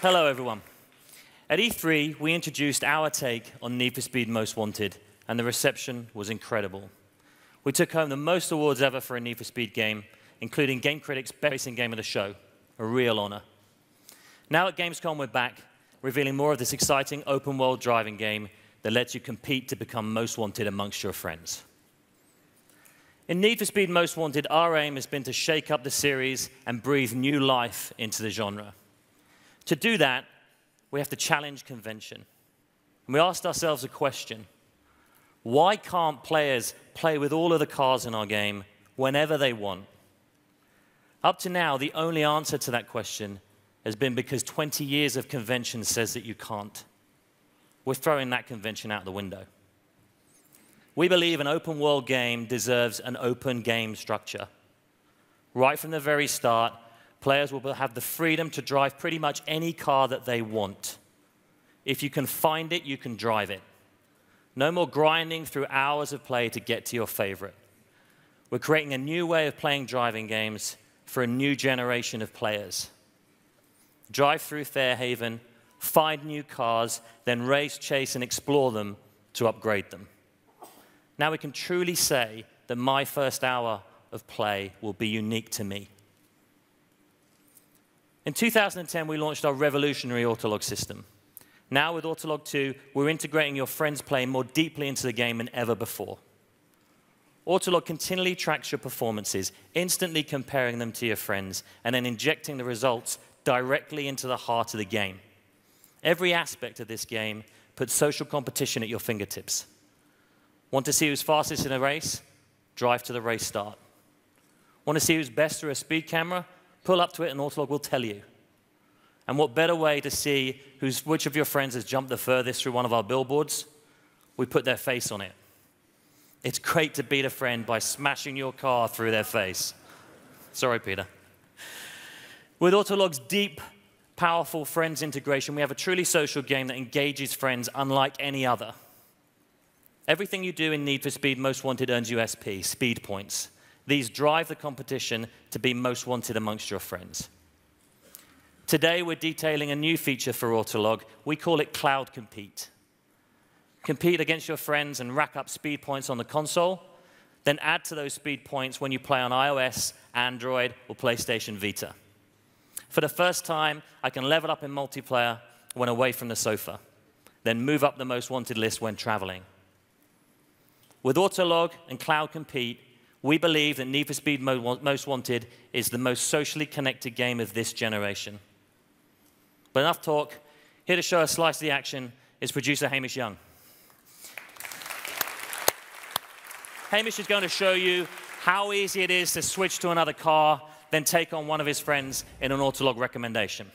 Hello, everyone. At E3, we introduced our take on Need for Speed Most Wanted, and the reception was incredible. We took home the most awards ever for a Need for Speed game, including Game Critics' Best Racing Game of the Show, a real honor. Now at Gamescom, we're back, revealing more of this exciting open-world driving game that lets you compete to become most wanted amongst your friends. In Need for Speed Most Wanted, our aim has been to shake up the series and breathe new life into the genre. To do that, we have to challenge convention. And we asked ourselves a question. Why can't players play with all of the cars in our game whenever they want? Up to now, the only answer to that question has been because 20 years of convention says that you can't. We're throwing that convention out the window. We believe an open-world game deserves an open game structure. Right from the very start, players will have the freedom to drive pretty much any car that they want. If you can find it, you can drive it. No more grinding through hours of play to get to your favorite. We're creating a new way of playing driving games for a new generation of players. Drive through Fairhaven, find new cars, then race, chase, and explore them to upgrade them. Now we can truly say that my first hour of play will be unique to me. In 2010, we launched our revolutionary Autolog system. Now with Autolog 2, we're integrating your friends' play more deeply into the game than ever before. Autolog continually tracks your performances, instantly comparing them to your friends, and then injecting the results directly into the heart of the game. Every aspect of this game puts social competition at your fingertips. Want to see who's fastest in a race? Drive to the race start. Want to see who's best through a speed camera? Pull up to it and Autolog will tell you. And what better way to see which of your friends has jumped the furthest through one of our billboards? We put their face on it. It's great to beat a friend by smashing your car through their face. Sorry, Peter. With Autolog's deep, powerful friends integration, we have a truly social game that engages friends unlike any other. Everything you do in Need for Speed Most Wanted earns you SP, speed points. These drive the competition to be most wanted amongst your friends. Today, we're detailing a new feature for Autolog. We call it Cloud Compete. Compete against your friends and rack up speed points on the console, then add to those speed points when you play on iOS, Android, or PlayStation Vita. For the first time, I can level up in multiplayer when away from the sofa, then move up the most wanted list when traveling. With Autolog and Cloud Compete, we believe that Need for Speed Most Wanted is the most socially connected game of this generation. But enough talk. Here to show a slice of the action is producer Hamish Young. Hamish is going to show you how easy it is to switch to another car, then take on one of his friends in an Autolog recommendation.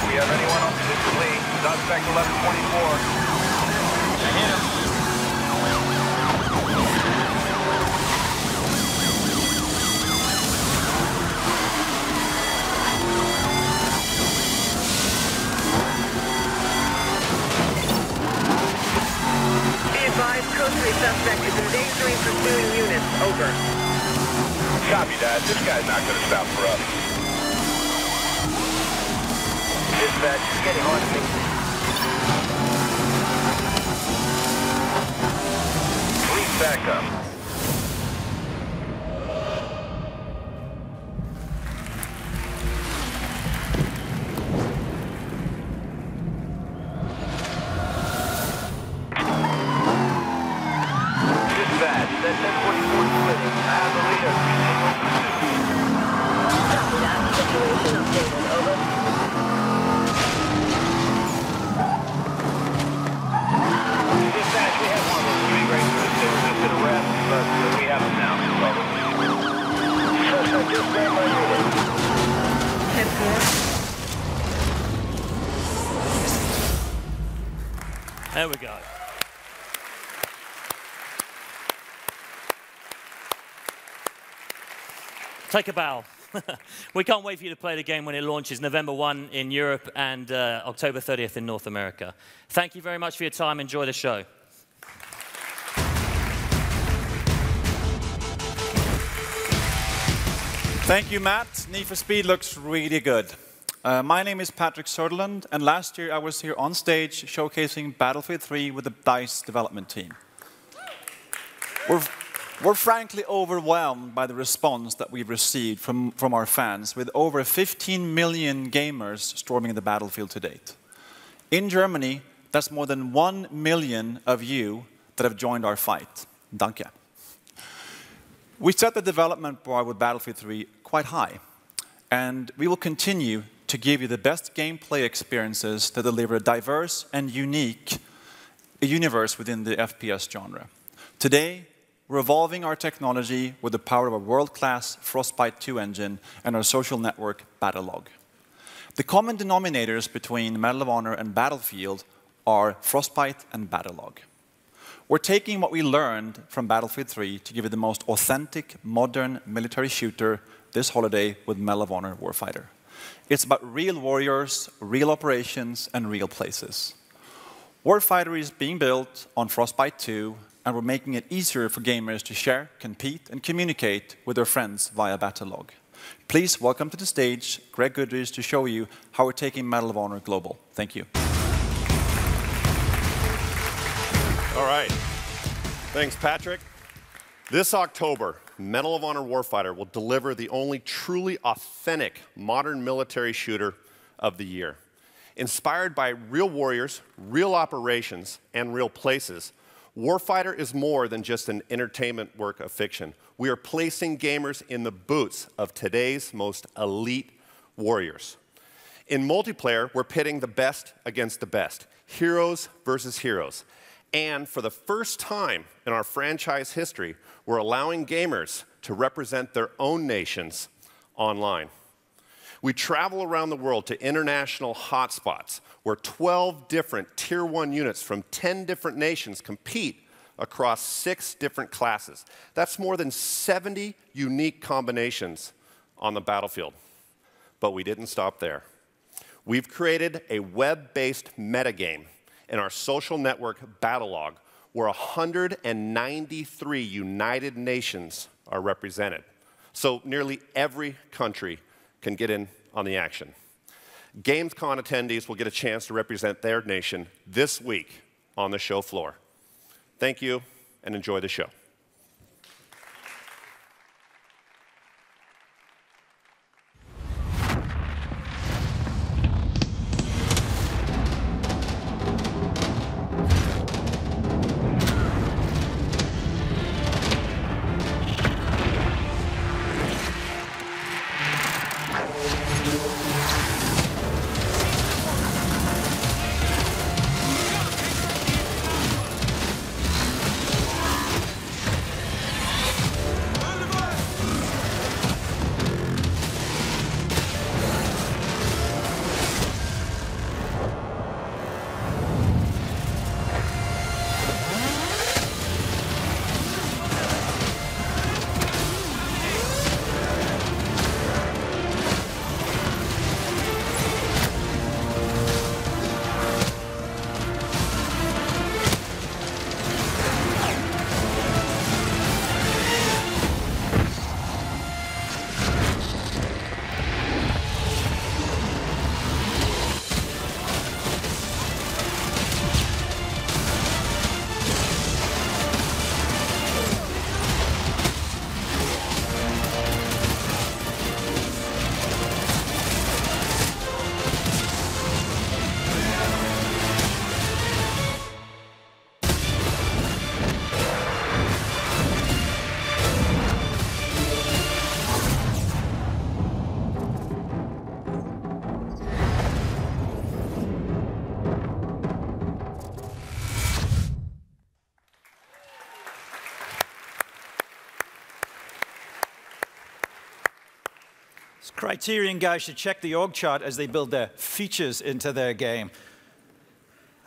We have anyone on position lead. Suspect 1124. I hit him. Be advised, Code 3 suspect is endangering pursuing units. Over. Copy that. This guy's not going to stop for us. Dispatch, it's getting on to me. Please back up. Dispatch, that 1044 splitting. I have the leader. Copy that. Situation updated. Over. Dispatch, we have one of those three racers that resisted arrest, but we have them now. Over. Suspect just ran my unit. 10-4. There we go. Take a bow. We can't wait for you to play the game when it launches November 1 in Europe and October 30th in North America. Thank you very much for your time. Enjoy the show. Thank you, Matt. Need for Speed looks really good. My name is Patrick Söderlund, and last year I was here on stage showcasing Battlefield 3 with the DICE development team. We're frankly overwhelmed by the response that we've received from our fans, with over 15 million gamers storming the battlefield to date. In Germany, that's more than 1 million of you that have joined our fight. Danke. We set the development bar with Battlefield 3 quite high, and we will continue to give you the best gameplay experiences that deliver a diverse and unique universe within the FPS genre. Today, we're evolving our technology with the power of a world-class Frostbite 2 engine and our social network, Battlelog. The common denominators between Medal of Honor and Battlefield are Frostbite and Battlelog. We're taking what we learned from Battlefield 3 to give you the most authentic, modern military shooter this holiday with Medal of Honor Warfighter. It's about real warriors, real operations, and real places. Warfighter is being built on Frostbite 2, and we're making it easier for gamers to share, compete, and communicate with their friends via Battlelog. Please welcome to the stage Greg Goodrich to show you how we're taking Medal of Honor global. Thank you. All right. Thanks, Patrick. This October, Medal of Honor Warfighter will deliver the only truly authentic modern military shooter of the year. Inspired by real warriors, real operations, and real places, Warfighter is more than just an entertainment work of fiction. We are placing gamers in the boots of today's most elite warriors. In multiplayer, we're pitting the best against the best, heroes versus heroes. And for the first time in our franchise history, we're allowing gamers to represent their own nations online. We travel around the world to international hotspots where 12 different Tier 1 units from 10 different nations compete across 6 different classes. That's more than 70 unique combinations on the battlefield. But we didn't stop there. We've created a web-based metagame in our social network Battlelog, where 193 United Nations are represented. So nearly every country can get in on the action. Gamescom attendees will get a chance to represent their nation this week on the show floor. Thank you, and enjoy the show. Criterion guys should check the org chart as they build their features into their game.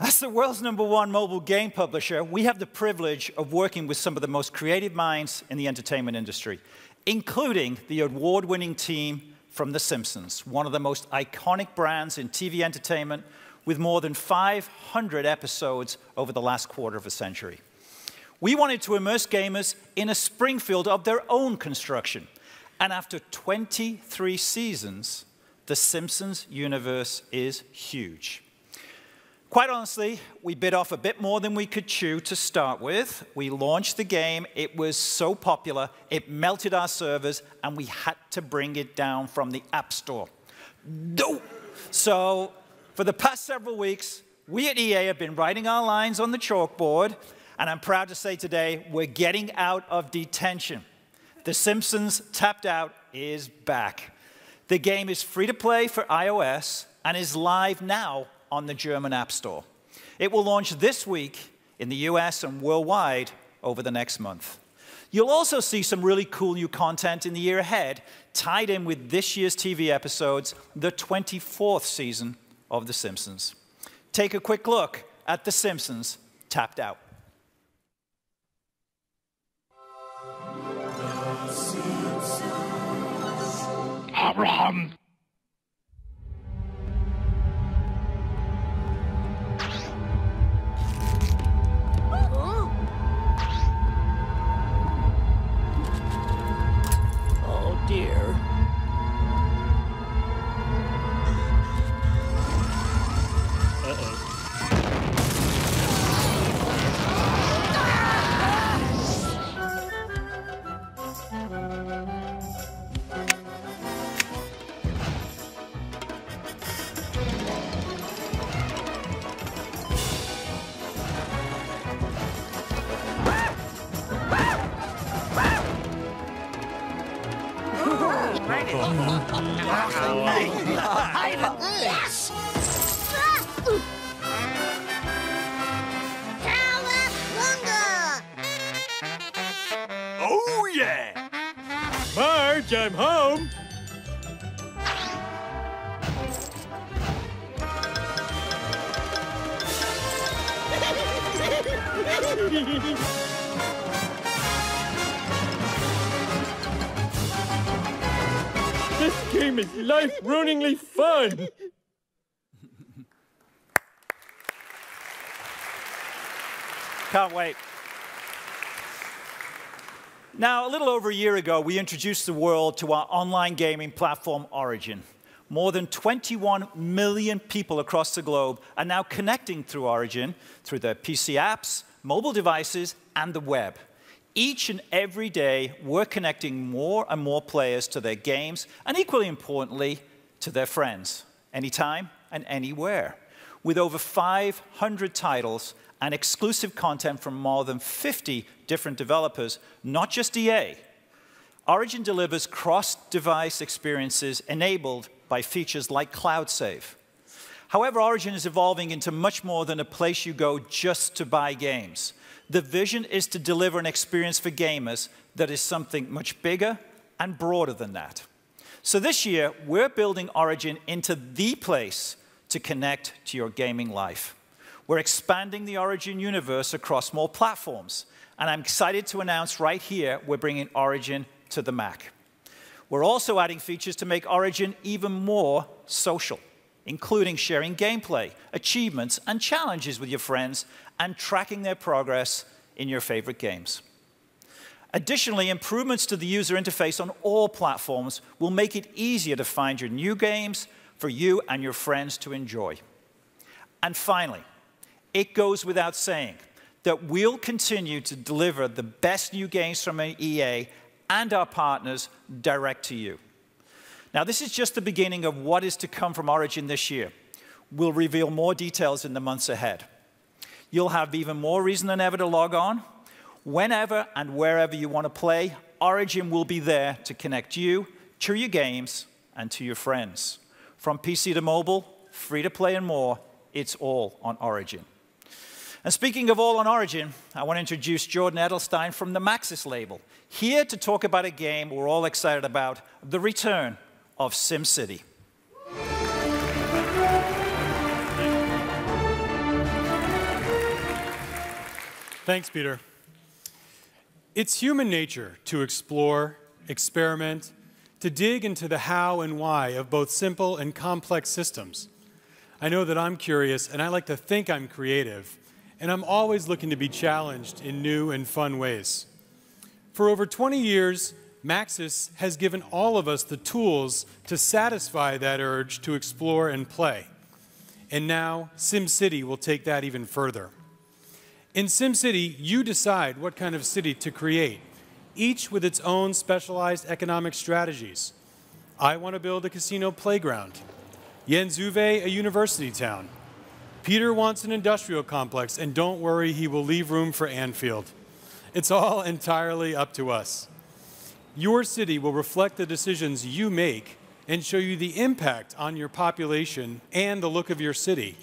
As the world's #1 mobile game publisher, we have the privilege of working with some of the most creative minds in the entertainment industry, including the award-winning team from The Simpsons, one of the most iconic brands in TV entertainment, with more than 500 episodes over the last quarter of a century. We wanted to immerse gamers in a Springfield of their own construction. And after 23 seasons, The Simpsons universe is huge. Quite honestly, we bit off a bit more than we could chew to start with. We launched the game. It was so popular, it melted our servers, and we had to bring it down from the App Store. No! So, for the past several weeks, we at EA have been writing our lines on the chalkboard, and I'm proud to say today, we're getting out of detention. The Simpsons Tapped Out is back. The game is free to play for iOS and is live now on the German App Store. It will launch this week in the US and worldwide over the next month. You'll also see some really cool new content in the year ahead, tied in with this year's TV episodes, the 24th season of The Simpsons. Take a quick look at The Simpsons Tapped Out. Abraham. Oh dear. Oh yeah! Marge, I'm home! This game is life-ruiningly fun! Can't wait. Now, a little over a year ago, we introduced the world to our online gaming platform, Origin. More than 21 million people across the globe are now connecting through Origin, through their PC apps, mobile devices, and the web. Each and every day, we're connecting more and more players to their games, and equally importantly, to their friends, anytime and anywhere. With over 500 titles and exclusive content from more than 50 different developers, not just EA, Origin delivers cross-device experiences enabled by features like Cloud Save. However, Origin is evolving into much more than a place you go just to buy games. The vision is to deliver an experience for gamers that is something much bigger and broader than that. So this year, we're building Origin into the place to connect to your gaming life. We're expanding the Origin universe across more platforms, and I'm excited to announce right here we're bringing Origin to the Mac. We're also adding features to make Origin even more social, including sharing gameplay, achievements, and challenges with your friends, and tracking their progress in your favorite games. Additionally, improvements to the user interface on all platforms will make it easier to find your new games for you and your friends to enjoy. And finally, it goes without saying that we'll continue to deliver the best new games from EA and our partners direct to you. Now, this is just the beginning of what is to come from Origin this year. We'll reveal more details in the months ahead. You'll have even more reason than ever to log on. Whenever and wherever you want to play, Origin will be there to connect you to your games and to your friends. From PC to mobile, free to play and more, it's all on Origin. And speaking of all on Origin, I want to introduce Jordan Edelstein from the Maxis label, here to talk about a game we're all excited about, the return of SimCity. Thanks, Peter. It's human nature to explore, experiment, to dig into the how and why of both simple and complex systems. I know that I'm curious, and I like to think I'm creative, and I'm always looking to be challenged in new and fun ways. For over 20 years, Maxis has given all of us the tools to satisfy that urge to explore and play. And now, SimCity will take that even further. In SimCity, you decide what kind of city to create, each with its own specialized economic strategies. I want to build a casino playground. Jens Uwe, a university town. Peter wants an industrial complex, and don't worry, he will leave room for Anfield. It's all entirely up to us. Your city will reflect the decisions you make and show you the impact on your population and the look of your city.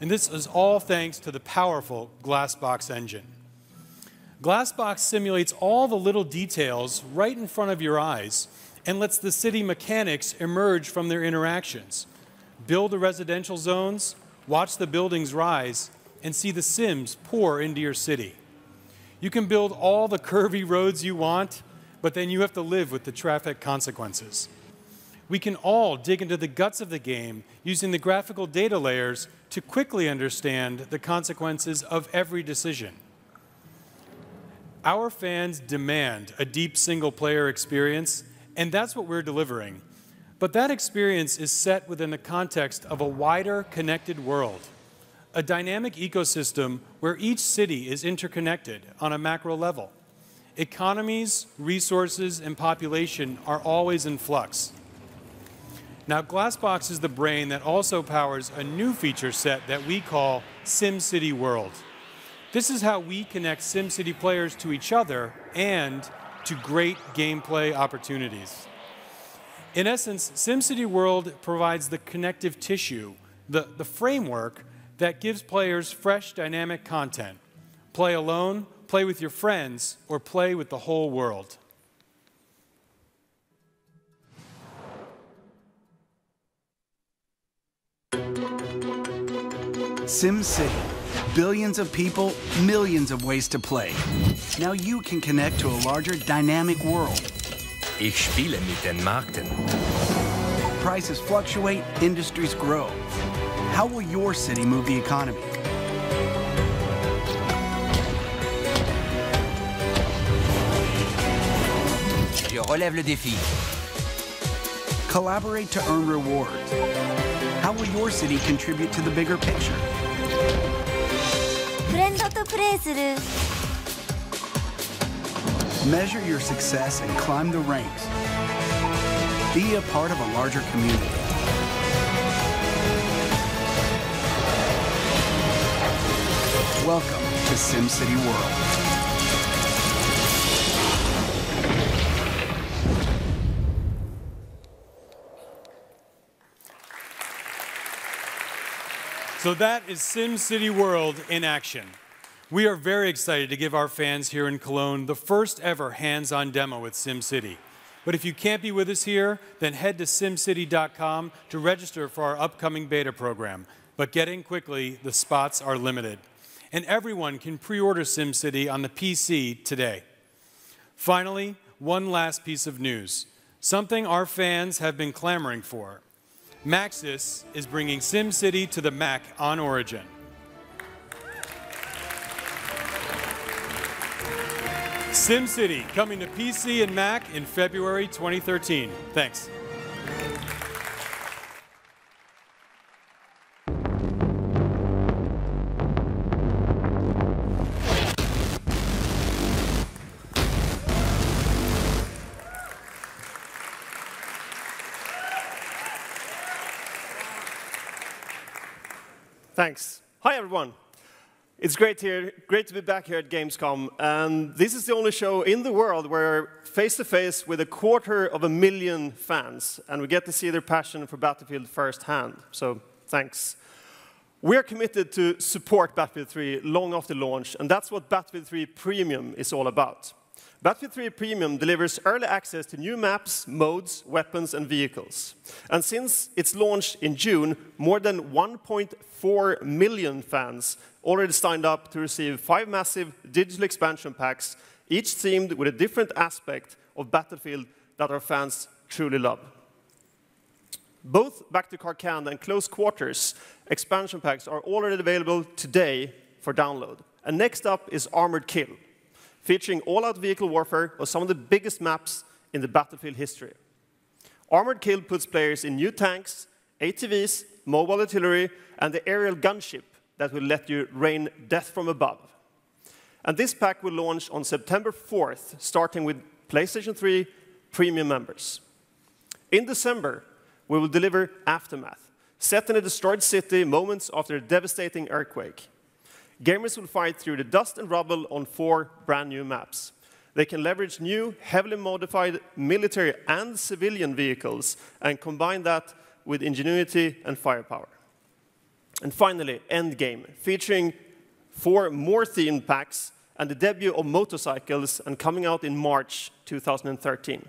And this is all thanks to the powerful Glassbox engine. Glassbox simulates all the little details right in front of your eyes and lets the city mechanics emerge from their interactions. Build the residential zones, watch the buildings rise, and see the Sims pour into your city. You can build all the curvy roads you want, but then you have to live with the traffic consequences. We can all dig into the guts of the game using the graphical data layers to quickly understand the consequences of every decision. Our fans demand a deep single-player experience, and that's what we're delivering. But that experience is set within the context of a wider, connected world, a dynamic ecosystem where each city is interconnected on a macro level. Economies, resources, and population are always in flux. Now, Glassbox is the brain that also powers a new feature set that we call SimCity World. This is how we connect SimCity players to each other and to great gameplay opportunities. In essence, SimCity World provides the connective tissue, the framework that gives players fresh, dynamic content. Play alone, play with your friends, or play with the whole world. SimCity. Billions of people, millions of ways to play. Now you can connect to a larger, dynamic world. Ich spiele mit den Märkten. Prices fluctuate, industries grow. How will your city move the economy? Je relève le défi. Collaborate to earn rewards. How will your city contribute to the bigger picture? フレンドとプレイする Measure your success and climb the ranks. Be a part of a larger community. Welcome to SimCity World. So that is SimCity World in action. We are very excited to give our fans here in Cologne the first ever hands-on demo with SimCity. But if you can't be with us here, then head to simcity.com to register for our upcoming beta program. But get in quickly, the spots are limited. And everyone can pre-order SimCity on the PC today. Finally, one last piece of news, something our fans have been clamoring for. Maxis is bringing SimCity to the Mac on Origin. SimCity coming to PC and Mac in February 2013. Thanks. Thanks. Hi, everyone. It's great to be back here at Gamescom. And this is the only show in the world where face-to-face with 250,000 fans, and we get to see their passion for Battlefield firsthand. So thanks. We're committed to support Battlefield 3 long after launch, and that's what Battlefield 3 Premium is all about. Battlefield 3 Premium delivers early access to new maps, modes, weapons, and vehicles. And since its launch in June, more than 1.4 million fans already signed up to receive 5 massive digital expansion packs, each themed with a different aspect of Battlefield that our fans truly love. Both Back to Carcanda and Close Quarters expansion packs are already available today for download. And next up is Armored Kill, featuring all-out vehicle warfare on some of the biggest maps in the Battlefield history. Armored Kill puts players in new tanks, ATVs, mobile artillery, and the aerial gunship that will let you rain death from above. And this pack will launch on September 4th, starting with PlayStation 3 Premium members. In December, we will deliver Aftermath, set in a destroyed city moments after a devastating earthquake. Gamers will fight through the dust and rubble on 4 brand new maps. They can leverage new, heavily modified military and civilian vehicles and combine that with ingenuity and firepower. And finally, Endgame, featuring 4 more themed packs and the debut of motorcycles and coming out in March 2013.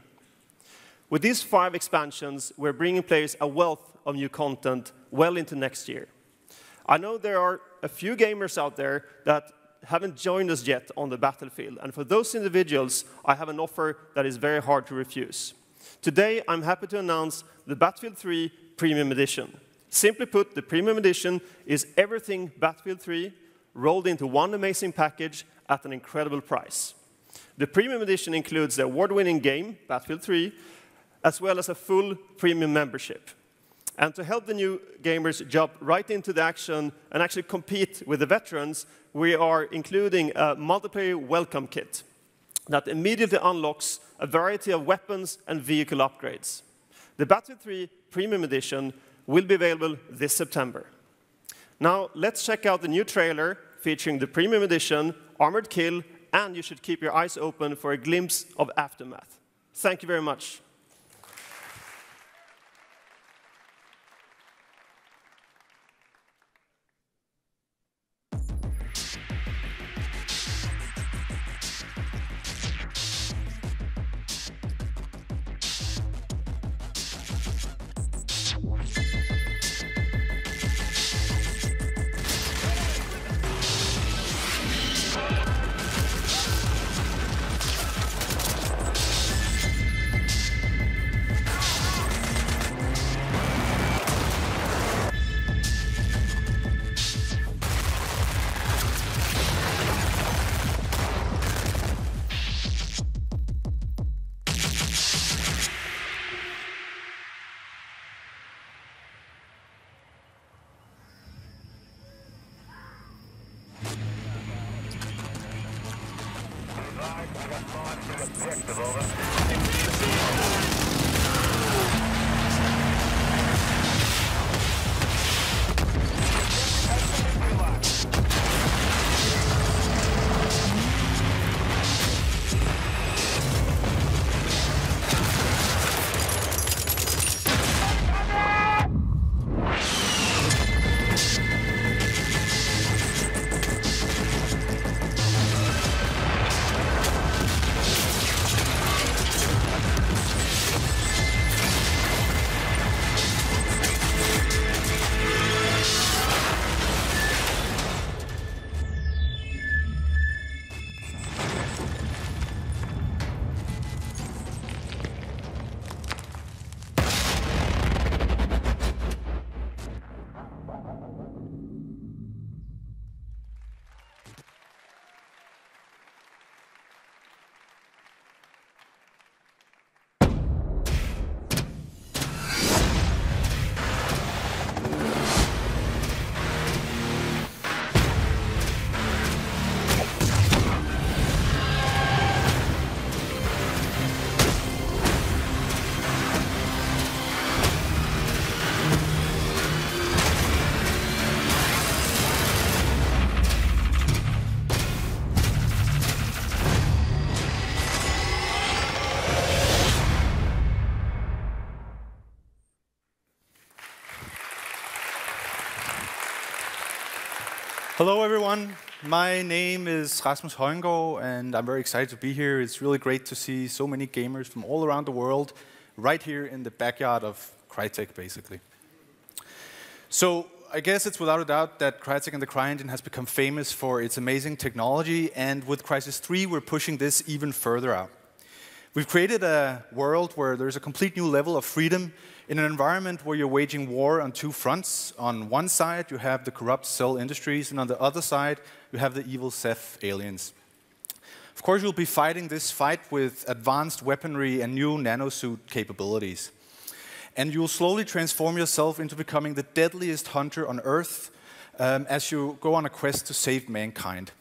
With these 5 expansions, we're bringing players a wealth of new content well into next year. I know there are a few gamers out there that haven't joined us yet on the battlefield, and for those individuals, I have an offer that is very hard to refuse. Today, I'm happy to announce the Battlefield 3 Premium Edition. Simply put, the Premium Edition is everything Battlefield 3 rolled into one amazing package at an incredible price. The Premium Edition includes the award-winning game, Battlefield 3, as well as a full premium membership. And to help the new gamers jump right into the action and actually compete with the veterans, we are including a multiplayer welcome kit that immediately unlocks a variety of weapons and vehicle upgrades. The Battlefield 3 Premium Edition will be available this September. Now, let's check out the new trailer featuring the Premium Edition, Armored Kill, and you should keep your eyes open for a glimpse of Aftermath. Thank you very much. Hello, everyone. My name is Rasmus Højgaard, and I'm very excited to be here. It's really great to see so many gamers from all around the world right here in the backyard of Crytek, basically. So I guess it's without a doubt that Crytek and the CryEngine has become famous for its amazing technology, and with Crysis 3, we're pushing this even further out. We've created a world where there's a complete new level of freedom in an environment where you're waging war on two fronts. On one side, you have the corrupt cell industries, and on the other side, you have the evil Ceph aliens. Of course, you'll be fighting this fight with advanced weaponry and new nanosuit capabilities. And you'll slowly transform yourself into becoming the deadliest hunter on Earth as you go on a quest to save mankind.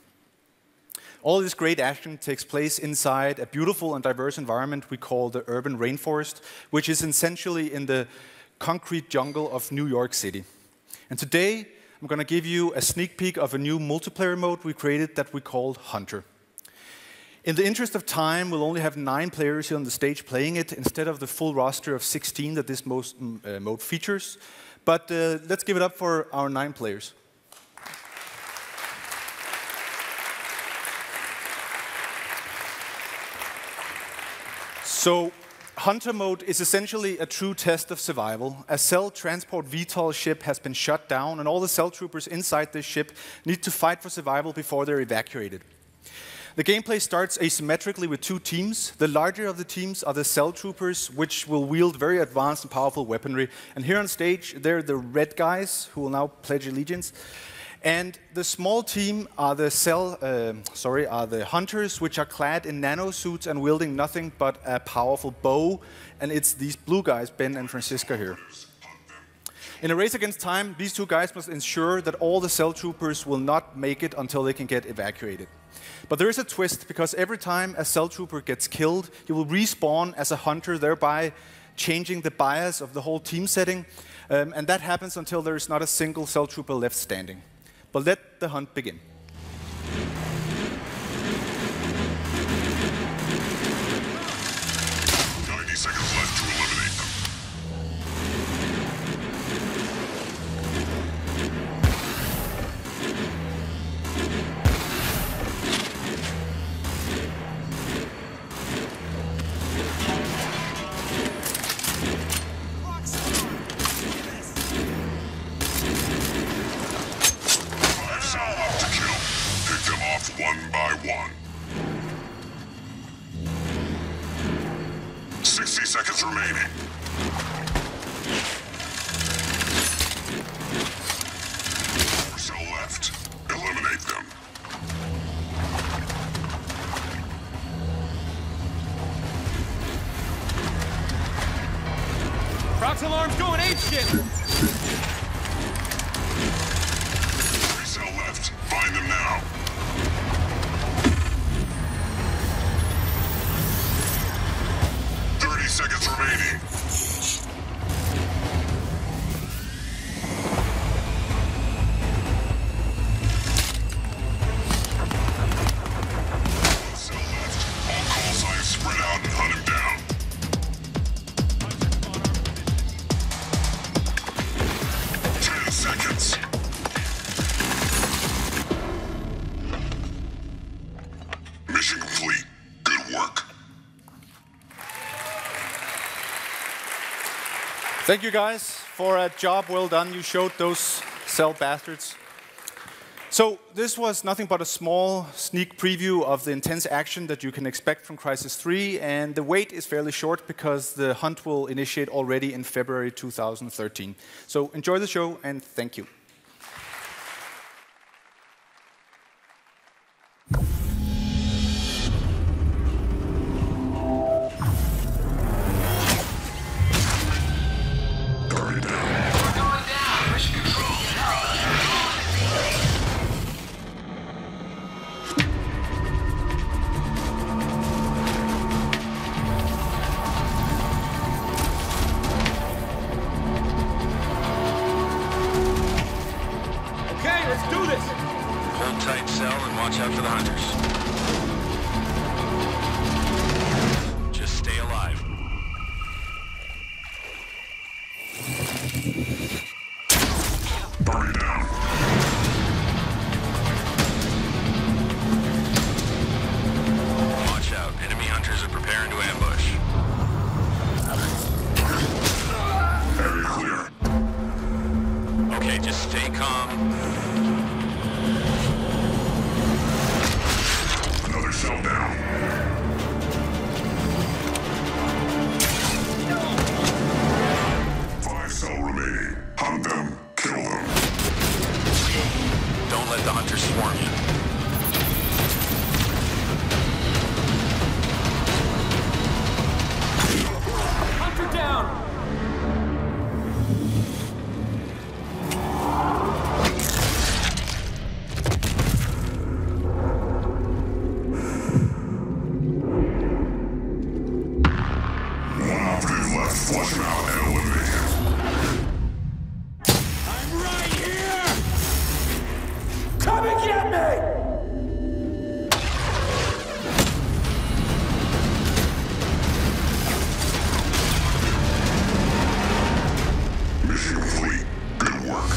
All this great action takes place inside a beautiful and diverse environment we call the urban rainforest, which is essentially in the concrete jungle of New York City. And today, I'm going to give you a sneak peek of a new multiplayer mode we created that we called Hunter. In the interest of time, we'll only have 9 players here on the stage playing it, instead of the full roster of 16 that this mode features. But let's give it up for our 9 players. So, Hunter mode is essentially a true test of survival. A cell transport VTOL ship has been shut down, and all the cell troopers inside this ship need to fight for survival before they're evacuated. The gameplay starts asymmetrically with 2 teams. The larger of the teams are the cell troopers, which will wield very advanced and powerful weaponry. And here on stage, they're the red guys who will now pledge allegiance. And the small team are the hunters, which are clad in nanosuits and wielding nothing but a powerful bow. And it's these blue guys, Ben and Francisca here. In a race against time, these 2 guys must ensure that all the cell troopers will not make it until they can get evacuated. But there is a twist, because every time a cell trooper gets killed, he will respawn as a hunter, thereby changing the bias of the whole team setting. And that happens until there is not a single cell trooper left standing. But let the hunt begin. Seconds left to eliminate them. One by one. 60 seconds remaining. One cell left. Eliminate them. Prox alarm's going apeshit! 3 cell left. Find them now. 30 seconds remaining. One cell left. All call signs spread out and hunt him down. 10 seconds. Mission complete. Good work. Thank you guys for a job well done. You showed those cell bastards. So this was nothing but a small sneak preview of the intense action that you can expect from Crysis 3, and the wait is fairly short because the hunt will initiate already in February 2013. So enjoy the show, and thank you. tight cell and watch out for the hunters. Just stay alive. Burn down. let the hunters swarm you. Hunter down! Flush him out and eliminate him. I'm right here! Come and get me! Mission complete. Good work.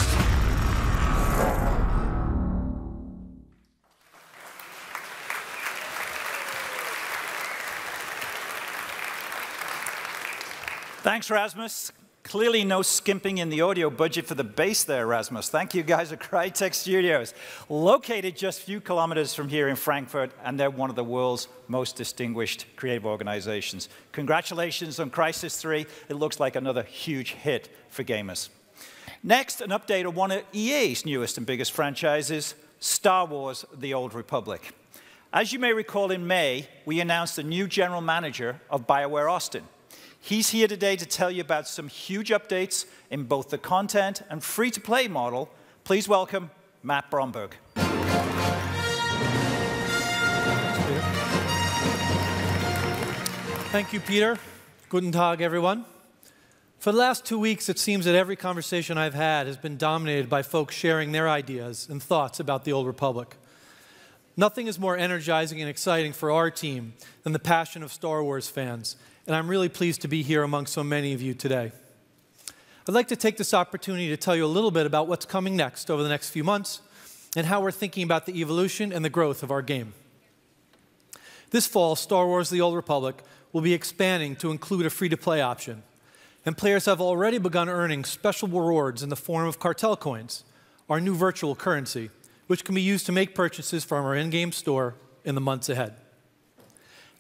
Thanks, Rasmus. Clearly no skimping in the audio budget for the bass there, Rasmus. Thank you guys at Crytek Studios. Located just a few kilometers from here in Frankfurt, and they're one of the world's most distinguished creative organizations. Congratulations on Crysis 3. It looks like another huge hit for gamers. Next, an update on one of EA's newest and biggest franchises, Star Wars: The Old Republic. As you may recall, in May, we announced a new general manager of BioWare Austin. He's here today to tell you about some huge updates in both the content and free-to-play model. Please welcome Matt Bromberg. Thank you, Peter. Guten Tag, everyone. For the last 2 weeks, it seems that every conversation I've had has been dominated by folks sharing their ideas and thoughts about the Old Republic. Nothing is more energizing and exciting for our team than the passion of Star Wars fans, and I'm really pleased to be here among so many of you today. I'd like to take this opportunity to tell you a little bit about what's coming next over the next few months and how we're thinking about the evolution and the growth of our game. This fall, Star Wars: The Old Republic will be expanding to include a free-to-play option, and players have already begun earning special rewards in the form of cartel coins, our new virtual currency, which can be used to make purchases from our in-game store in the months ahead.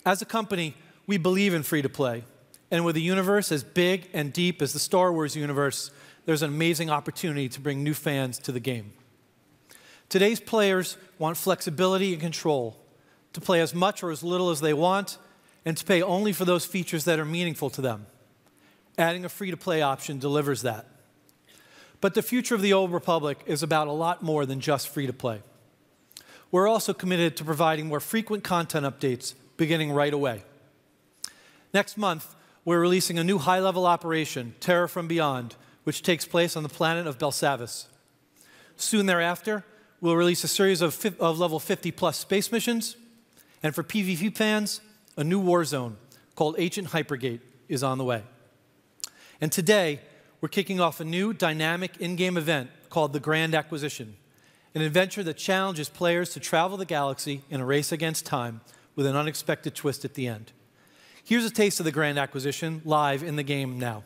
As a company, we believe in free-to-play, and with a universe as big and deep as the Star Wars universe, there's an amazing opportunity to bring new fans to the game. Today's players want flexibility and control, to play as much or as little as they want, and to pay only for those features that are meaningful to them. Adding a free-to-play option delivers that. But the future of the Old Republic is about a lot more than just free-to-play. We're also committed to providing more frequent content updates beginning right away. Next month, we're releasing a new high-level operation, Terror from Beyond, which takes place on the planet of Belsavis. Soon thereafter, we'll release a series of level 50-plus space missions, and for PvP fans, a new war zone called Agent Hypergate is on the way. And today, we're kicking off a new dynamic in-game event called the Grand Acquisition, an adventure that challenges players to travel the galaxy in a race against time with an unexpected twist at the end. Here's a taste of the Grand Acquisition live in the game now.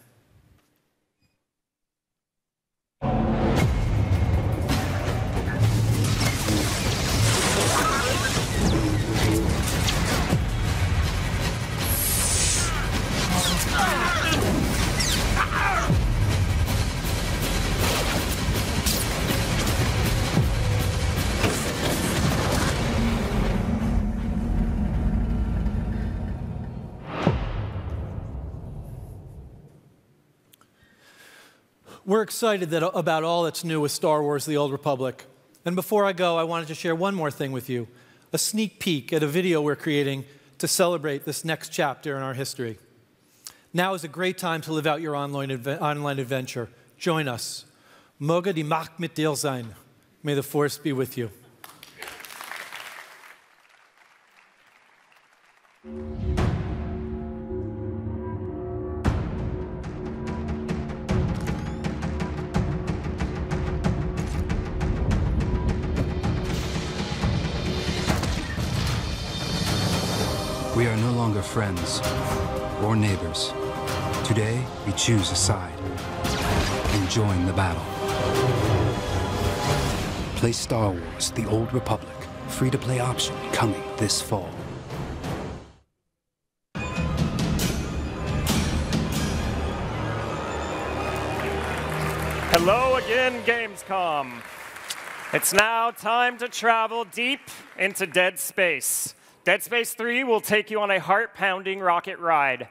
We're excited about all that's new with Star Wars: The Old Republic. And before I go, I wanted to share one more thing with you, a sneak peek at a video we're creating to celebrate this next chapter in our history. Now is a great time to live out your online adventure. Join us. Möge die Macht mit dir sein. May the Force be with you. We are no longer friends or neighbors. Today, we choose a side and join the battle. Play Star Wars: The Old Republic. Free-to-play option coming this fall. Hello again, Gamescom. It's now time to travel deep into Dead Space. Dead Space 3 will take you on a heart-pounding rocket ride.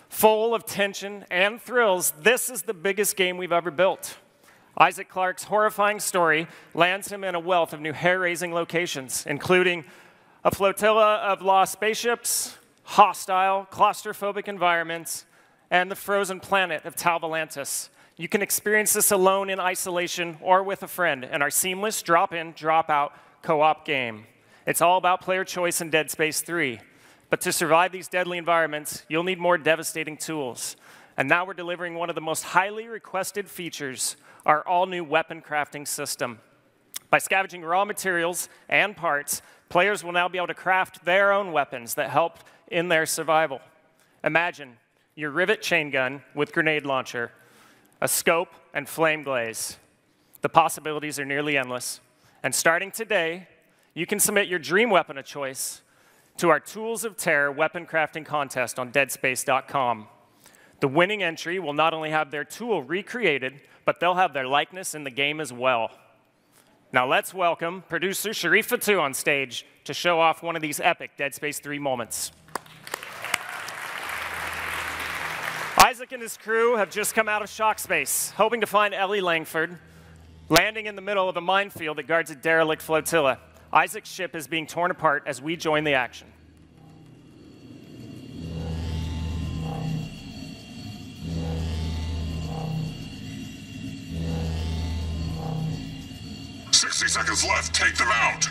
Full of tension and thrills, this is the biggest game we've ever built. Isaac Clarke's horrifying story lands him in a wealth of new hair-raising locations, including a flotilla of lost spaceships, hostile, claustrophobic environments, and the frozen planet of Tau Volantis. You can experience this alone in isolation or with a friend in our seamless drop-in, drop-out co-op game. It's all about player choice in Dead Space 3. But to survive these deadly environments, you'll need more devastating tools. And now we're delivering one of the most highly requested features, our all-new weapon crafting system. By scavenging raw materials and parts, players will now be able to craft their own weapons that help in their survival. Imagine your rivet chain gun with grenade launcher, a scope, and flame glaze. The possibilities are nearly endless. And starting today, you can submit your dream weapon of choice to our Tools of Terror weapon crafting contest on deadspace.com. The winning entry will not only have their tool recreated, but they'll have their likeness in the game as well. Now let's welcome producer Sharif Fatu on stage to show off one of these epic Dead Space 3 moments. Isaac and his crew have just come out of shock space, hoping to find Ellie Langford, landing in the middle of a minefield that guards a derelict flotilla. Isaac's ship is being torn apart as we join the action. "60 seconds left. Take them out."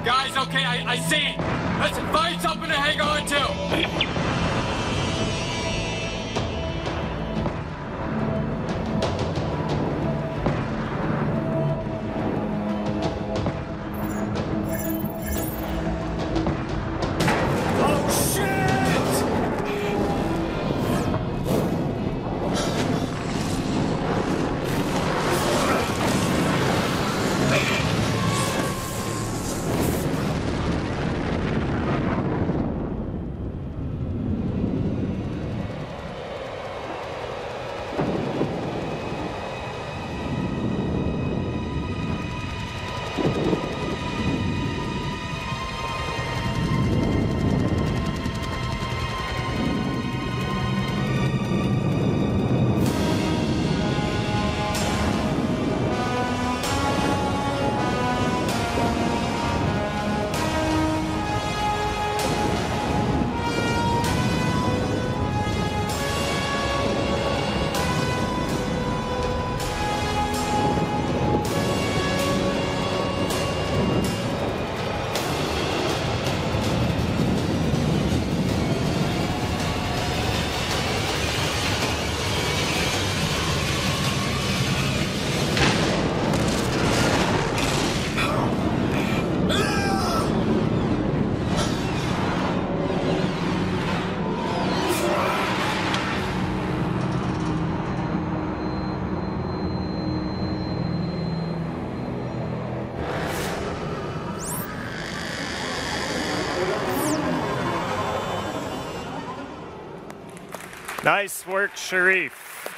Guys, okay, I see. Listen, find something to hang on to. Nice work, Sharif.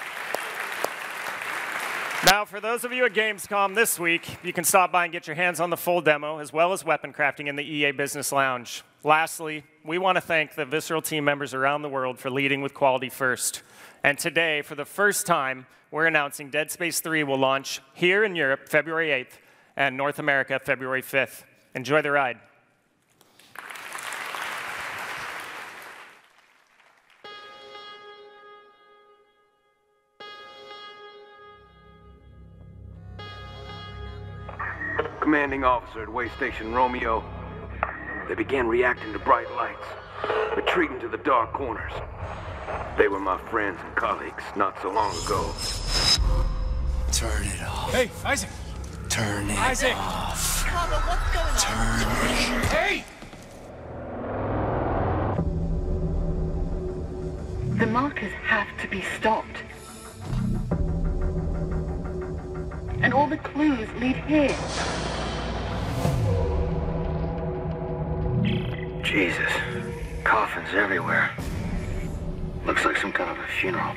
Now, for those of you at Gamescom this week, you can stop by and get your hands on the full demo, as well as weapon crafting in the EA Business Lounge. Lastly, we want to thank the Visceral team members around the world for leading with quality first. And today, for the first time, we're announcing Dead Space 3 will launch here in Europe February 8th and North America February 5th. Enjoy the ride. Commanding officer at Way Station Romeo. They began reacting to bright lights, retreating to the dark corners. They were my friends and colleagues not so long ago. Turn it off. Hey, Isaac! Turn it Isaac! off. Carver, what's going on? Turn it. Hey! The markers have to be stopped. And all the clues lead here. Jesus. Coffins everywhere. Looks like some kind of a funeral.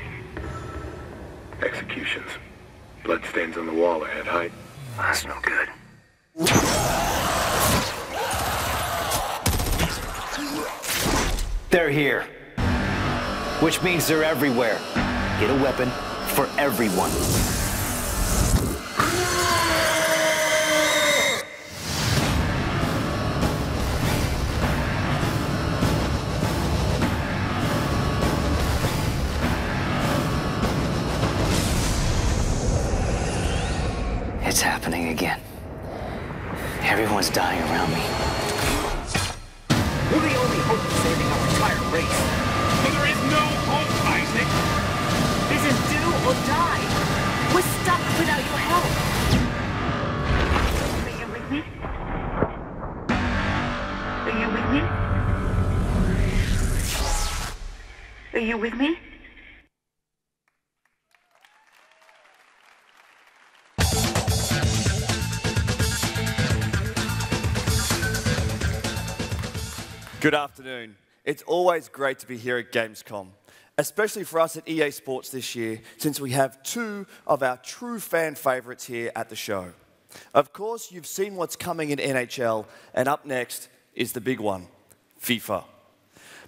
Executions. Bloodstains on the wall are at height. That's no good. They're here. Which means they're everywhere. Get a weapon for everyone. It's happening again. Everyone's dying around me. We're the only hope of saving our entire race. But there is no hope, Isaac! This is do or die. We're stuck without your help. Are you with me? Are you with me? Are you with me? Good afternoon. It's always great to be here at Gamescom, especially for us at EA Sports this year, since we have two of our true fan favourites here at the show. Of course, you've seen what's coming in NHL, and up next is the big one, FIFA.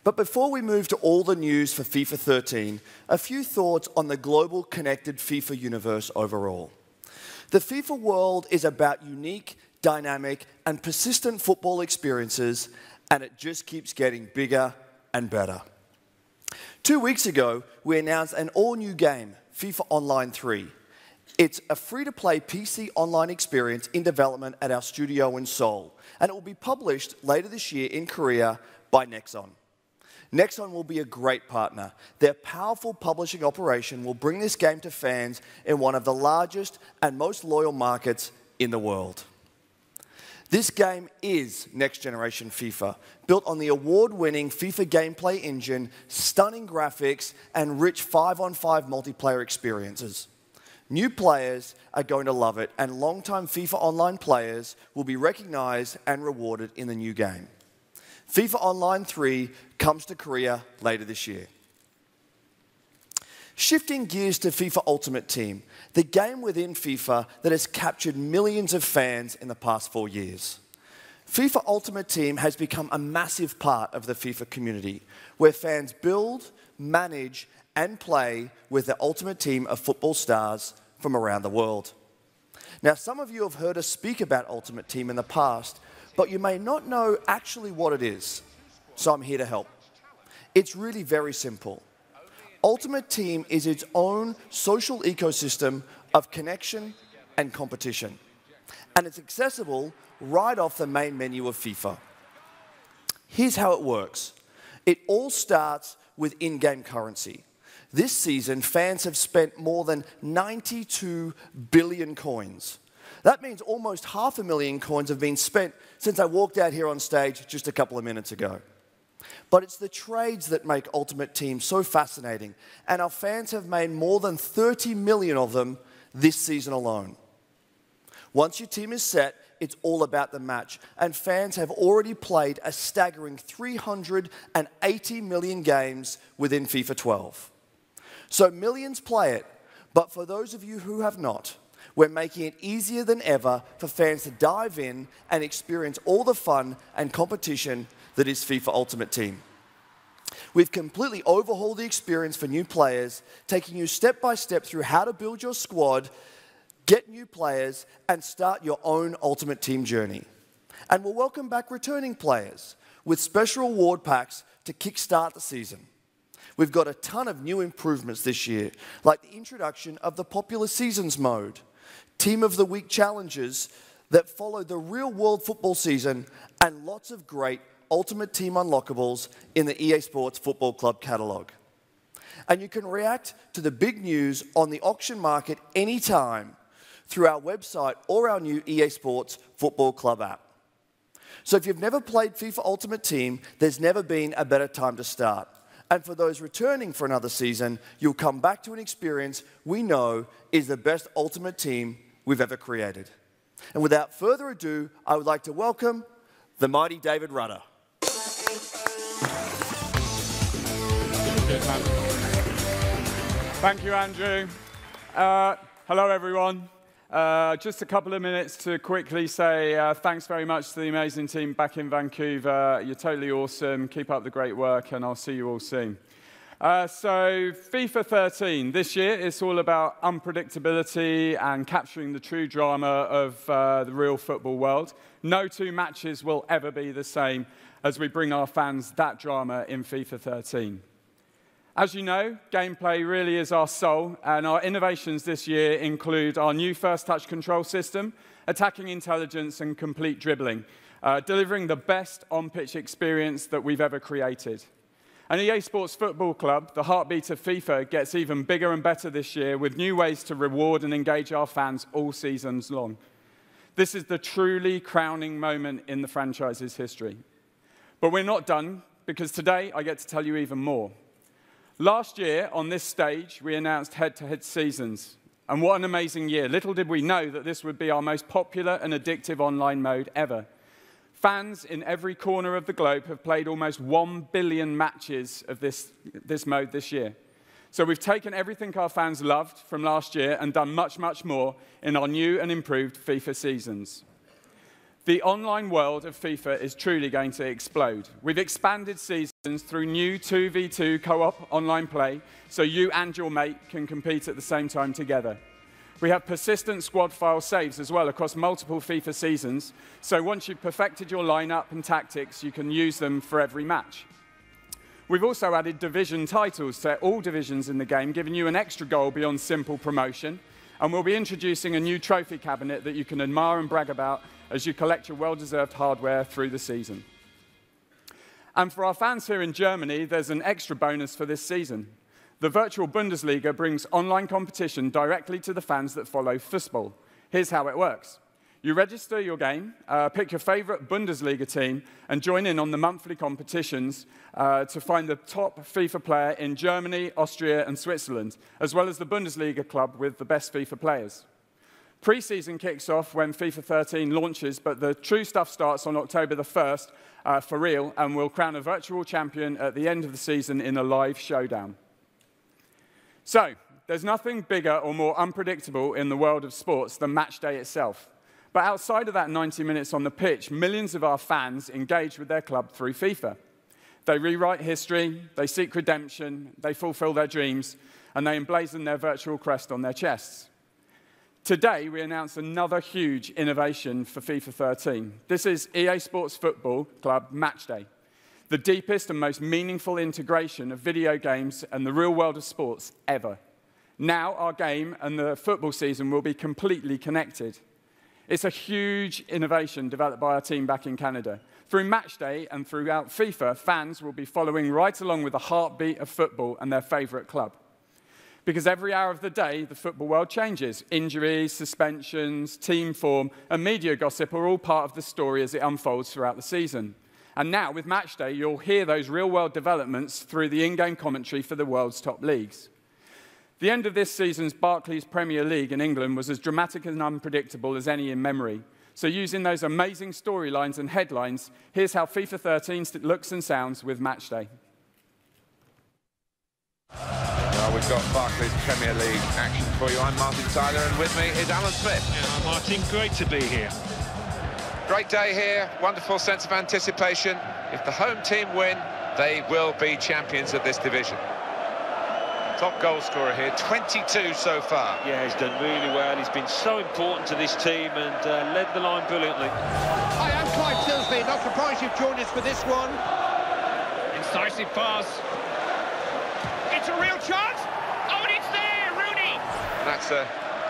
But before we move to all the news for FIFA 13, a few thoughts on the global connected FIFA universe overall. The FIFA world is about unique, dynamic, and persistent football experiences, and it just keeps getting bigger and better. 2 weeks ago, we announced an all-new game, FIFA Online 3. It's a free-to-play PC online experience in development at our studio in Seoul, and it will be published later this year in Korea by Nexon. Nexon will be a great partner. Their powerful publishing operation will bring this game to fans in one of the largest and most loyal markets in the world. This game is next-generation FIFA, built on the award-winning FIFA gameplay engine, stunning graphics, and rich 5-on-5 multiplayer experiences. New players are going to love it, and long-time FIFA Online players will be recognized and rewarded in the new game. FIFA Online 3 comes to Korea later this year. Shifting gears to FIFA Ultimate Team, the game within FIFA that has captured millions of fans in the past 4 years. FIFA Ultimate Team has become a massive part of the FIFA community, where fans build, manage, and play with the ultimate team of football stars from around the world. Now, some of you have heard us speak about Ultimate Team in the past, but you may not know actually what it is, so I'm here to help. It's really very simple. Ultimate Team is its own social ecosystem of connection and competition. And it's accessible right off the main menu of FIFA. Here's how it works. It all starts with in-game currency. This season, fans have spent more than 92 billion coins. That means almost 500,000 coins have been spent since I walked out here on stage just a couple of minutes ago. But it's the trades that make Ultimate Team so fascinating, and our fans have made more than 30 million of them this season alone. Once your team is set, it's all about the match, and fans have already played a staggering 380 million games within FIFA 12. So millions play it, but for those of you who have not, we're making it easier than ever for fans to dive in and experience all the fun and competition that is FIFA Ultimate Team. We've completely overhauled the experience for new players, taking you step by step through how to build your squad, get new players, and start your own Ultimate Team journey. And we'll welcome back returning players with special reward packs to kickstart the season. We've got a ton of new improvements this year, like the introduction of the popular Seasons mode, Team of the Week challenges that follow the real-world football season, and lots of great Ultimate Team unlockables in the EA Sports Football Club catalogue. And you can react to the big news on the auction market anytime through our website or our new EA Sports Football Club app. So if you've never played FIFA Ultimate Team, there's never been a better time to start. And for those returning for another season, you'll come back to an experience we know is the best Ultimate Team we've ever created. And without further ado, I would like to welcome the mighty David Rudder. Thank you, Andrew. Hello, everyone. Just a couple of minutes to quickly say thanks very much to the amazing team back in Vancouver. You're totally awesome. Keep up the great work, and I'll see you all soon. So FIFA 13, this year, it's all about unpredictability and capturing the true drama of the real football world. No two matches will ever be the same as we bring our fans that drama in FIFA 13. As you know, gameplay really is our soul, and our innovations this year include our new first touch control system, attacking intelligence, and complete dribbling, delivering the best on-pitch experience that we've ever created. And EA Sports Football Club, the heartbeat of FIFA, gets even bigger and better this year with new ways to reward and engage our fans all seasons long. This is the truly crowning moment in the franchise's history. But we're not done, because today I get to tell you even more. Last year, on this stage, we announced head-to-head seasons. And what an amazing year. Little did we know that this would be our most popular and addictive online mode ever. Fans in every corner of the globe have played almost 1 billion matches of this mode this year. So we've taken everything our fans loved from last year and done much, much more in our new and improved FIFA seasons. The online world of FIFA is truly going to explode. We've expanded seasons through new 2v2 co-op online play, so you and your mate can compete at the same time together. We have persistent squad file saves as well across multiple FIFA seasons, so once you've perfected your lineup and tactics, you can use them for every match. We've also added division titles to all divisions in the game, giving you an extra goal beyond simple promotion, and we'll be introducing a new trophy cabinet that you can admire and brag about as you collect your well-deserved hardware through the season. And for our fans here in Germany, there's an extra bonus for this season. The virtual Bundesliga brings online competition directly to the fans that follow football. Here's how it works. You register your game, pick your favorite Bundesliga team, and join in on the monthly competitions to find the top FIFA player in Germany, Austria, and Switzerland, as well as the Bundesliga club with the best FIFA players. Pre-season kicks off when FIFA 13 launches, but the true stuff starts on October the 1st for real, and we'll crown a virtual champion at the end of the season in a live showdown. So, there's nothing bigger or more unpredictable in the world of sports than match day itself. But outside of that 90 minutes on the pitch, millions of our fans engage with their club through FIFA. They rewrite history, they seek redemption, they fulfill their dreams, and they emblazon their virtual crest on their chests. Today, we announce another huge innovation for FIFA 13. This is EA Sports Football Club Match Day, the deepest and most meaningful integration of video games and the real world of sports ever. Now, our game and the football season will be completely connected. It's a huge innovation developed by our team back in Canada. Through Match Day and throughout FIFA, fans will be following right along with the heartbeat of football and their favorite club. Because every hour of the day, the football world changes. Injuries, suspensions, team form, and media gossip are all part of the story as it unfolds throughout the season. And now, with Match Day, you'll hear those real-world developments through the in-game commentary for the world's top leagues. The end of this season's Barclays Premier League in England was as dramatic and unpredictable as any in memory. So using those amazing storylines and headlines, here's how FIFA 13 looks and sounds with Match Day. We we've got Barclays Premier League action for you. I'm Martin Tyler, and with me is Alan Smith. Yeah, Martin, great to be here. Great day here, wonderful sense of anticipation. If the home team win, they will be champions of this division. Top goal scorer here, 22 so far. Yeah, he's done really well. He's been so important to this team and led the line brilliantly. Hi, I'm Clive Silsby. Not surprised you've joined us for this one. Incisive pass. It's a real chance. Oh, and it's there, Rooney. And that's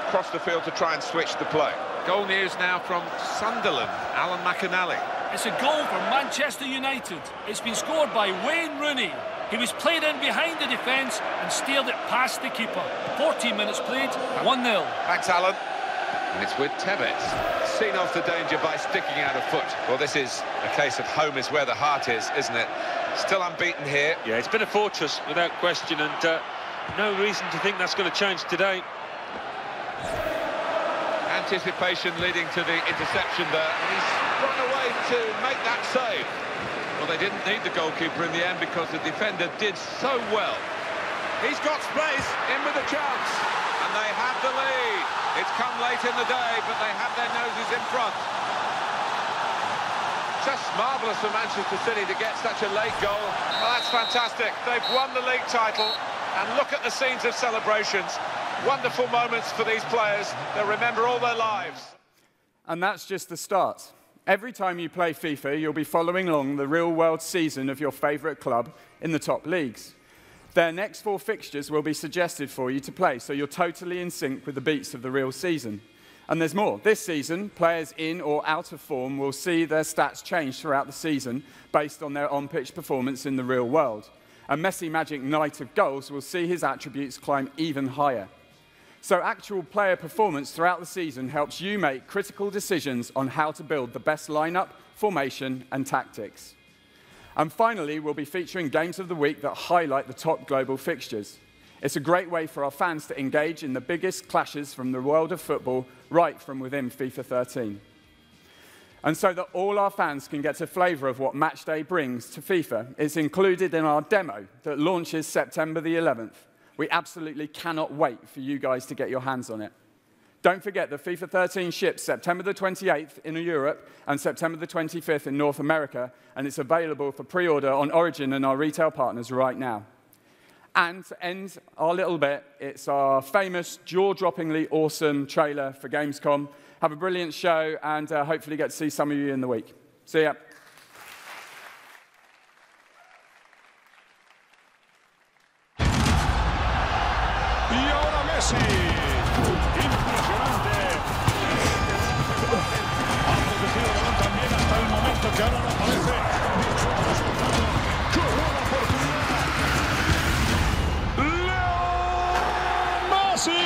across the field to try and switch the play. Goal news now from Sunderland, Alan McAnally. It's a goal for Manchester United. It's been scored by Wayne Rooney. He was played in behind the defence and steered it past the keeper. 14 minutes played, 1-0. Thanks, Alan. And it's with Tevez. Seen off the danger by sticking out a foot. Well, this is a case of home is where the heart is, isn't it? Still unbeaten here. Yeah, it's been a fortress without question, and no reason to think that's going to change today. Anticipation leading to the interception there. And he's run away to make that save. Well, they didn't need the goalkeeper in the end because the defender did so well. He's got space, in with a chance. And they have the lead. It's come late in the day, but they have their noses in front. Just marvellous for Manchester City to get such a late goal. Well, that's fantastic. They've won the league title. And look at the scenes of celebrations. Wonderful moments for these players. They'll remember all their lives. And that's just the start. Every time you play FIFA, you'll be following along the real-world season of your favourite club in the top leagues. Their next 4 fixtures will be suggested for you to play, so you're totally in sync with the beats of the real season. And there's more. This season, players in or out of form will see their stats change throughout the season based on their on-pitch performance in the real world. A Messi Magic Night of Goals will see his attributes climb even higher. So actual player performance throughout the season helps you make critical decisions on how to build the best lineup, formation, and tactics. And finally, we'll be featuring games of the week that highlight the top global fixtures. It's a great way for our fans to engage in the biggest clashes from the world of football right from within FIFA 13. And so that all our fans can get a flavour of what Matchday brings to FIFA, it's included in our demo that launches September the 11th. We absolutely cannot wait for you guys to get your hands on it. Don't forget that FIFA 13 ships September the 28th in Europe and September the 25th in North America, and it's available for pre-order on Origin and our retail partners right now. And to end our little bit, it's our famous, jaw-droppingly awesome trailer for Gamescom. Have a brilliant show, and hopefully get to see some of you in the week. See ya. Y ahora Messi. Impresionante. Ha protegido el balón también hasta el momento que ahora no aparece. ¡Qué buena oportunidad! ¡Leo Messi!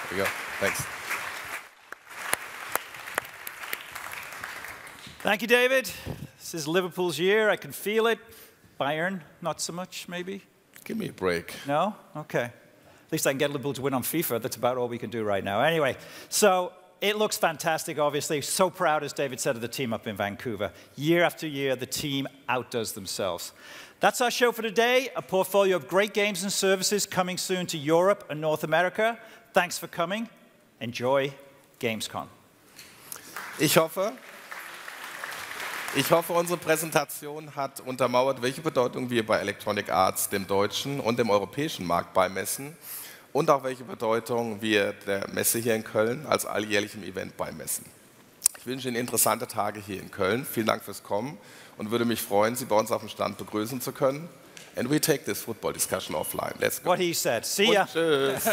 There we go. Thanks. Thank you, David. This is Liverpool's year. I can feel it. Bayern, not so much, maybe? Give me a break. No? Okay. At least I can get Liverpool to win on FIFA. That's about all we can do right now. Anyway, so it looks fantastic, obviously. So proud, as David said, of the team up in Vancouver. Year after year, the team outdoes themselves. That's our show for today, a portfolio of great games and services coming soon to Europe and North America. Thanks for coming. Enjoy Gamescom. Ich hoffe, unsere Präsentation hat untermauert, welche Bedeutung wir bei Electronic Arts dem deutschen und dem europäischen Markt beimessen und auch welche Bedeutung wir der Messe hier in Köln als alljährlichem Event beimessen. Ich wünsche Ihnen interessante Tage hier in Köln. Vielen Dank fürs Kommen und würde mich freuen, Sie bei uns auf dem Stand begrüßen zu können. And we take this football discussion offline. Let's go. What he said. See ya. Und tschüss.